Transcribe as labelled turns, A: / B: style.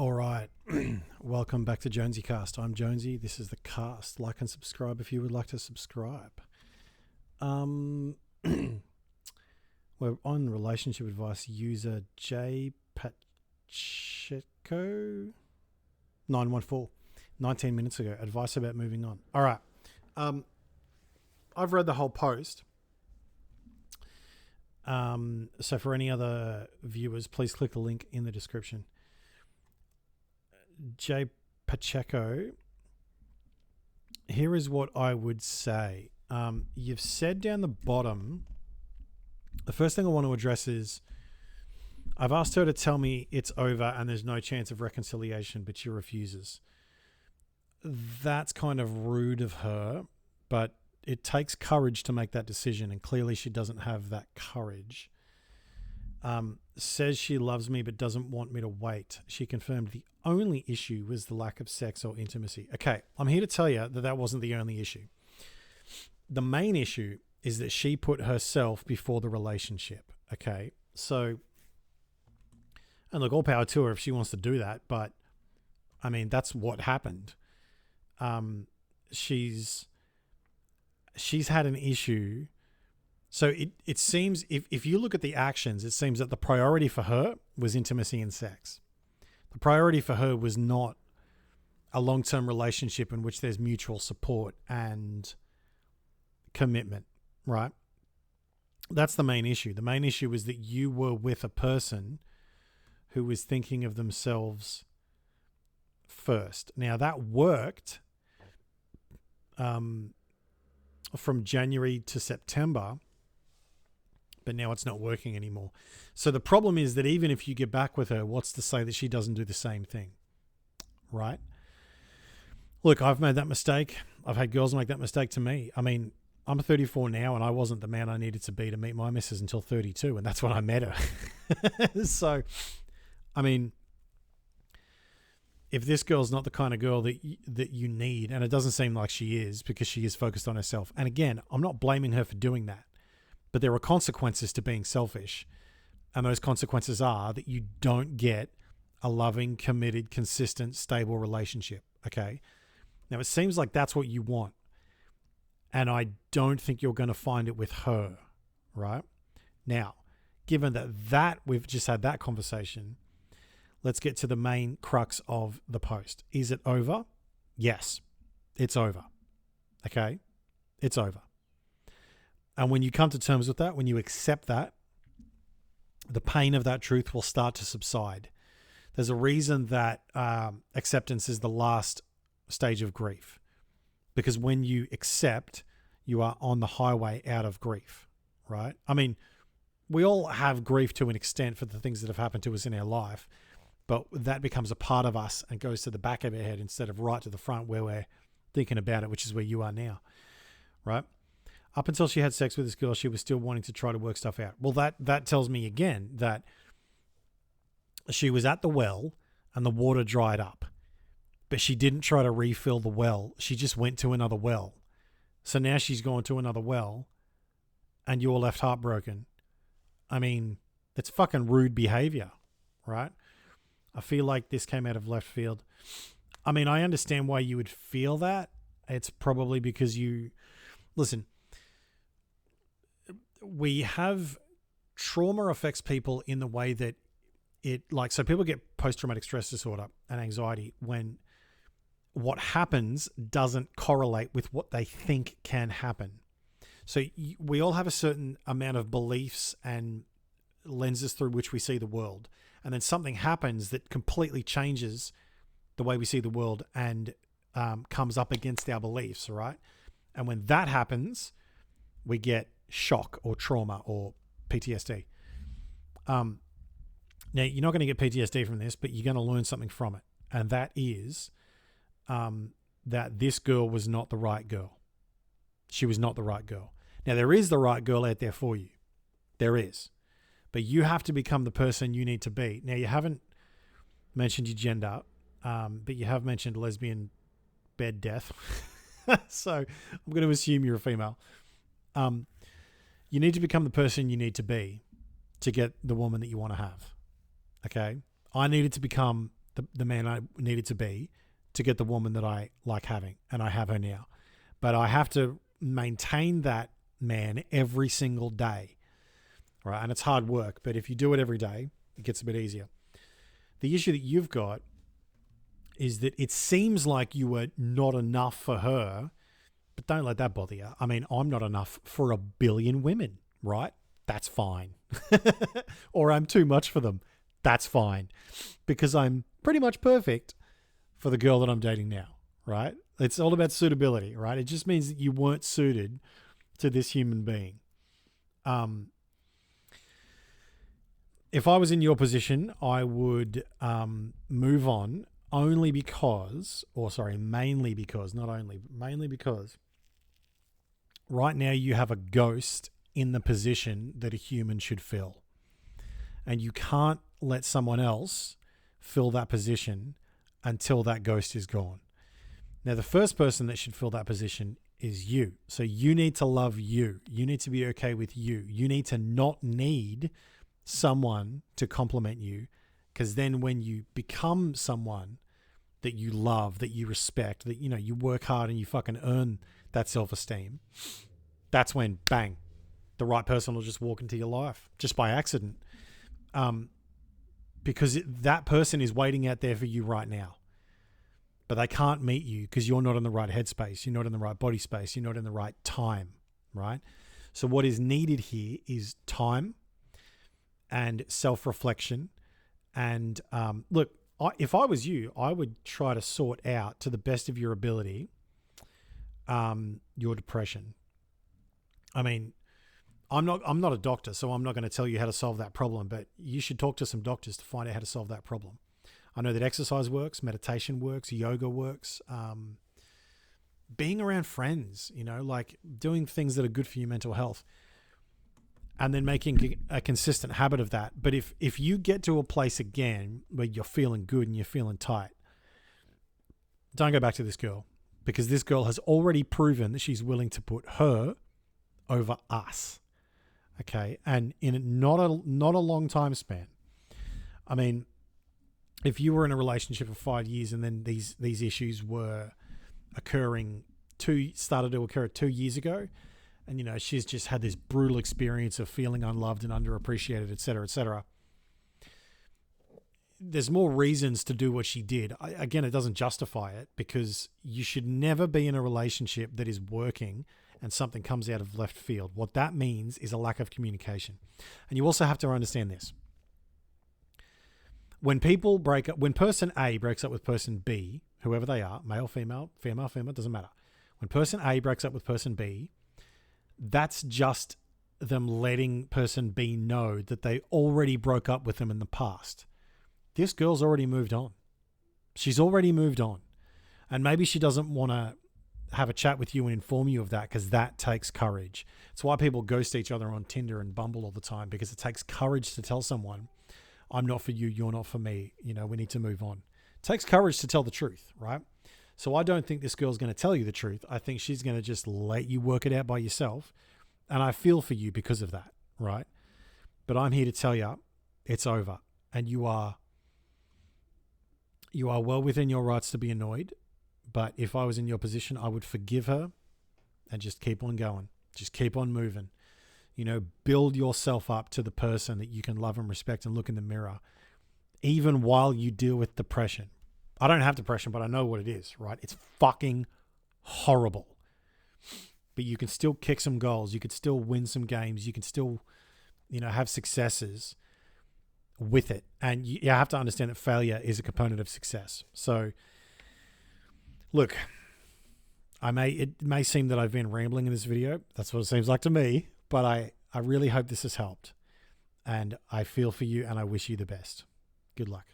A: All right. Welcome back to JonesyCast. I'm Jonesy. This is the cast. Like and subscribe if you would like to subscribe. We're on relationship advice user J Pacheco 914 19 minutes ago. Advice about moving on. All right. I've read the whole post. So for any other viewers, please click the link in the description. J Pacheco, here is what I would say. You've said down the bottom, the first thing I want to address is I've asked her to tell me it's over and there's no chance of reconciliation, but she refuses. That's kind of rude of her, but it takes courage to make that decision, and clearly she doesn't have that courage. Says she loves me but doesn't want me to wait. She confirmed the only issue was the lack of sex or intimacy. Okay, I'm here to tell you that that wasn't the only issue. The main issue is that she put herself before the relationship. Okay, so, and look, all power to her if she wants to do that, but I mean, that's what happened. She's had an issue. So it seems, if you look at the actions, it seems that the priority for her was intimacy and sex. The priority for her was not a long-term relationship in which there's mutual support and commitment, right? That's the main issue. The main issue is that you were with a person who was thinking of themselves first. Now, that worked from January to September, but now it's not working anymore. So the problem is that even if you get back with her, what's to say that she doesn't do the same thing, right? Look, I've made that mistake. I've had girls make that mistake to me. I mean, I'm 34 now, and I wasn't the man I needed to be to meet my missus until 32, and that's when I met her. So, I mean, if this girl's not the kind of girl that you need, and it doesn't seem like she is because she is focused on herself. And again, I'm not blaming her for doing that, but there are consequences to being selfish. And those consequences are that you don't get a loving, committed, consistent, stable relationship. Okay. Now it seems like that's what you want. And I don't think you're going to find it with her. Right now, given that we've just had that conversation, let's get to the main crux of the post. Is it over? Yes, it's over. Okay? It's over. And when you come to terms with that, when you accept that, the pain of that truth will start to subside. There's a reason that acceptance is the last stage of grief. Because when you accept, you are on the highway out of grief, right? I mean, we all have grief to an extent for the things that have happened to us in our life. But that becomes a part of us and goes to the back of our head instead of right to the front where we're thinking about it, which is where you are now, right? Up until she had sex with this girl, she was still wanting to try to work stuff out. Well, that tells me again that she was at the well and the water dried up, but she didn't try to refill the well. She just went to another well. So now she's gone to another well and you're left heartbroken. I mean, it's fucking rude behavior, right? I feel like this came out of left field. I mean, I understand why you would feel that. It's probably because listen, we have trauma affects people in the way that so people get post-traumatic stress disorder and anxiety when what happens doesn't correlate with what they think can happen. So we all have a certain amount of beliefs and lenses through which we see the world. And then something happens that completely changes the way we see the world and comes up against our beliefs, right? And when that happens, we get shock or trauma or PTSD. Now, you're not going to get PTSD from this, but you're going to learn something from it. And that is that this girl was not the right girl. She was not the right girl. Now, there is the right girl out there for you. There is. But you have to become the person you need to be. Now, you haven't mentioned your gender, but you have mentioned lesbian bed death. So I'm going to assume you're a female. You need to become the person you need to be to get the woman that you want to have. Okay? I needed to become the man I needed to be to get the woman that I like having, and I have her now. But I have to maintain that man every single day, right? And it's hard work, but if you do it every day, it gets a bit easier. The issue that you've got is that it seems like you were not enough for her, but don't let that bother you. I mean, I'm not enough for a billion women, right? That's fine. Or I'm too much for them. That's fine. Because I'm pretty much perfect for the girl that I'm dating now, right? It's all about suitability, right? It just means that you weren't suited to this human being. If I was in your position, I would move on mainly because right now you have a ghost in the position that a human should fill. And you can't let someone else fill that position until that ghost is gone. Now, the first person that should fill that position is you. So you need to love you. You need to be okay with you. You need to not need someone to compliment you, because then when you become someone that you love, that you respect, that, you know, you work hard and you fucking earn that self-esteem, that's when, bang, the right person will just walk into your life just by accident. Because that person is waiting out there for you right now. But they can't meet you because you're not in the right headspace. You're not in the right body space. You're not in the right time, right? So what is needed here is time and self-reflection. And look, if I was you, I would try to sort out, to the best of your ability, your depression. I mean, I'm not a doctor, so I'm not going to tell you how to solve that problem, but you should talk to some doctors to find out how to solve that problem. I know that exercise works, meditation works, yoga works, being around friends, you know, like doing things that are good for your mental health, and then making a consistent habit of that. But if you get to a place again where you're feeling good and you're feeling tight, don't go back to this girl, because this girl has already proven that she's willing to put her over us. Okay. And in not a long time span. I mean, if you were in a relationship for 5 years and then these issues were started to occur 2 years ago, and, you know, she's just had this brutal experience of feeling unloved and underappreciated, et cetera, there's more reasons to do what she did. Again, it doesn't justify it, because you should never be in a relationship that is working and something comes out of left field. What that means is a lack of communication. And you also have to understand this. When people break up, when person A breaks up with person B, whoever they are, male, female, doesn't matter. When person A breaks up with person B, that's just them letting person B know that they already broke up with them in the past. This girl's already moved on. She's already moved on. And maybe she doesn't want to have a chat with you and inform you of that, because that takes courage. It's why people ghost each other on Tinder and Bumble all the time, because it takes courage to tell someone, I'm not for you, you're not for me, you know, we need to move on. It takes courage to tell the truth, right? So I don't think this girl's going to tell you the truth. I think she's going to just let you work it out by yourself. And I feel for you because of that, right? But I'm here to tell you it's over, and you are well within your rights to be annoyed. But if I was in your position, I would forgive her and just keep on going. Just keep on moving. You know, build yourself up to the person that you can love and respect and look in the mirror, even while you deal with depression. I don't have depression, but I know what it is, right? It's fucking horrible. But you can still kick some goals. You could still win some games. You can still, you know, have successes with it. And you have to understand that failure is a component of success. So, look, it may seem that I've been rambling in this video. That's what it seems like to me. But I really hope this has helped. And I feel for you and I wish you the best. Good luck.